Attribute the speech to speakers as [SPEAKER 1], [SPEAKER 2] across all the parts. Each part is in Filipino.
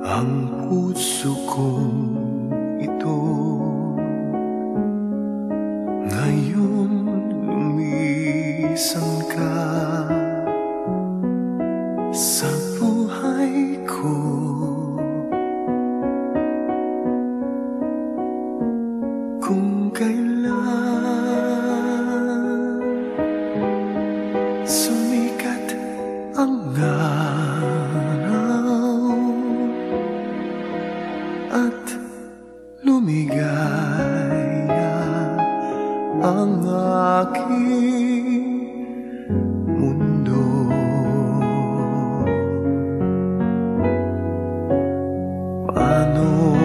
[SPEAKER 1] Ang puso kong ito ngayon lumisan ka sa buhay ko. Kung kailan sumikat ang araw at lumigaya ang aking mundo, paano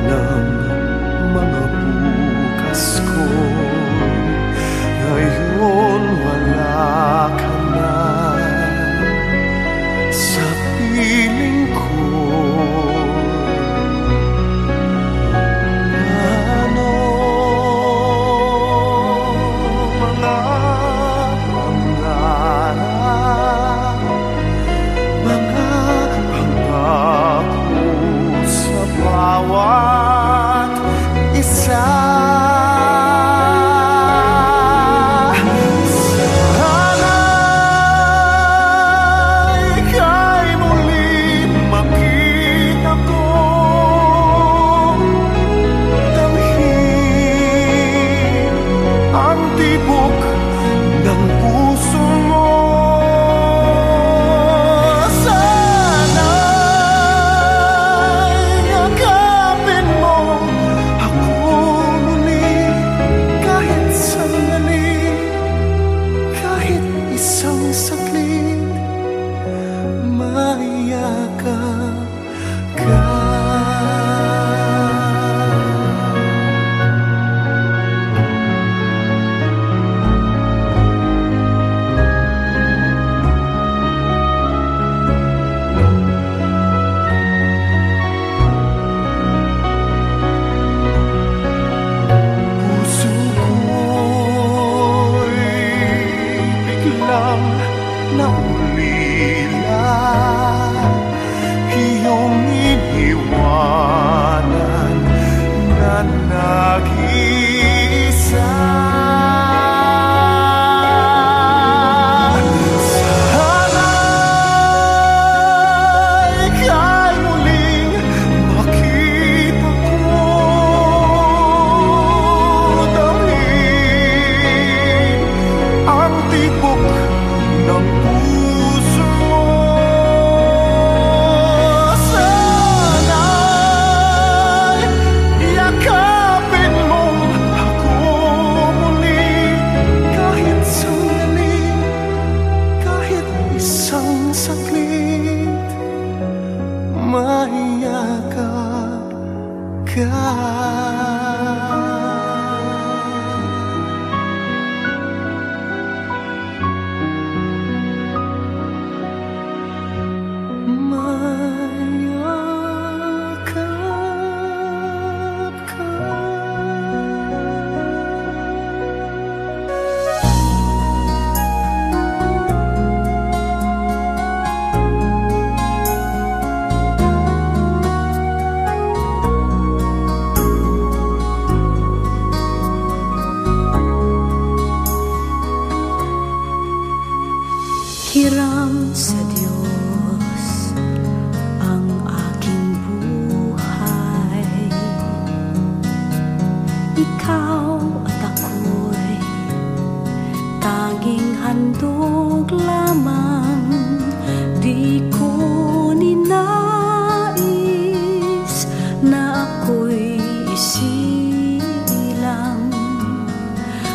[SPEAKER 1] ng mga bukas ko ngayon wala ka na sa piling ko? Ano mga pangarap, mga pangako sa bawat isa? Naulila iyong iniwanan na nag-iisa. Sana'y ika'y muling makita ko, damhin ang tibok ng puso mo. Sana'y yakapin mo ako muli, kahit sandali, kahit isang saglit, maiyakap ka.
[SPEAKER 2] Hiram sa Diyos ang aking buhay. Ikaw at ako'y tanging handog lamang. Di ko ninais na ako'y isilang,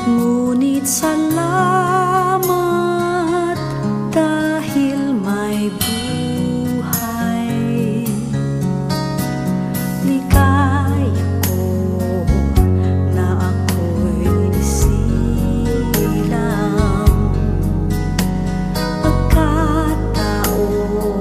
[SPEAKER 2] ngunit salamat dahil may buhay. Ligaya ko na ako'y isilang, pagkataon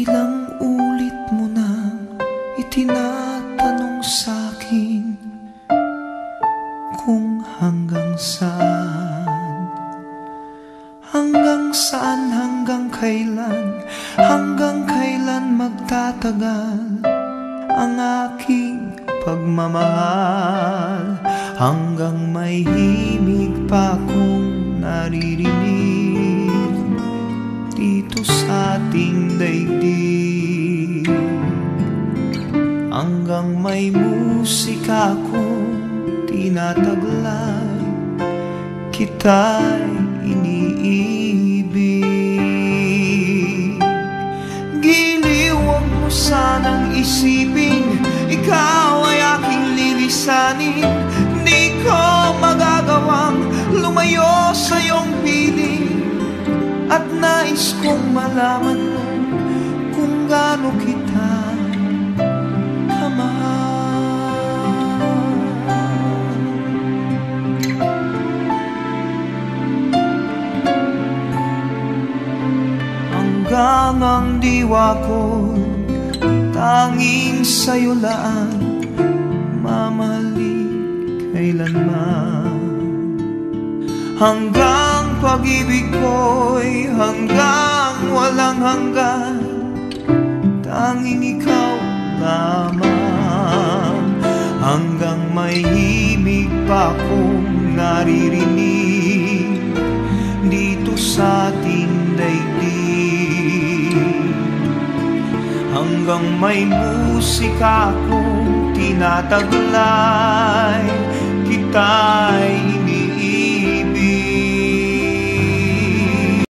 [SPEAKER 1] Ilang ulit mo nang itinatanong sa'kin kung hanggang saan, hanggang saan, hanggang kailan magtatagal ang aking pagmamahal, hanggang may himig pa kong naririnig dito sa ating daigdig, hanggang may musika kong tinataglay, kita'y iniibig. Giliw, huwag mo sanang isipin ikaw ay aking lilisanin. Di ko magagawang lumayo sa iyong piling, at nais kong malaman mo kung gaano kita kamahal. Hanggang ang diwa ko tanging sa'yo lang mamahalin kailanman, hanggang pag-ibig ko'y hanggang walang hanggan, tanging ikaw lamang, hanggang may himig pa kong naririnig dito sa ating daigdig, hanggang may musika kong tinataglay, kita'y